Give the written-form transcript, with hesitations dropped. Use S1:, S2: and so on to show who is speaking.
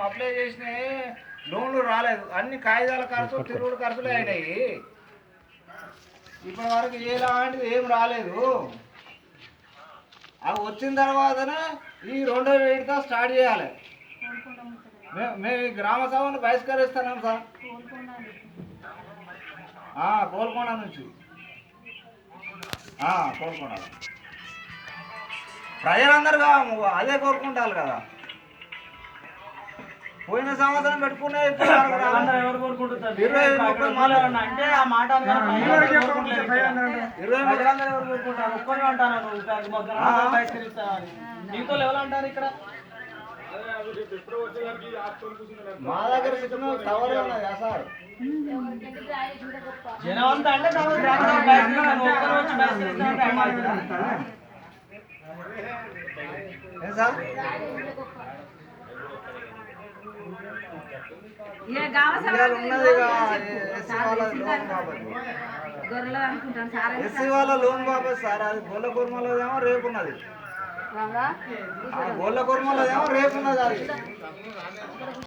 S1: Apply చేసిన లోన్లు రాలేదు, అన్ని కాగితాల ఖర్చు తిరుగుడు ఖర్చులే అయినాయి. ఇప్పటి వరకు ఎలాంటిది ఏం రాలేదు. అవి వచ్చిన తర్వాతనే ఈ రెండో విడత స్టార్ట్ చేయాలి. మేము ఈ గ్రామ సభను బహిష్కరిస్తున్నాం సార్. కోల్కొండ నుంచి కోల్కొండ ప్రజలందరుగా అదే కోరుకుంటారు కదా. పోయిన సంవత్సరం పెట్టుకునే మా దగ్గర టవర్ ఉన్నది సార్. జనవంతా అంటే ఎస్సీ వాళ్ళ లోన్ బాబాయ్ సార్. అది గొల్ల కుర్మలోదేమో రేపున్నది, గొల్ల కుర్మలోదేమో రేపున్నది అది.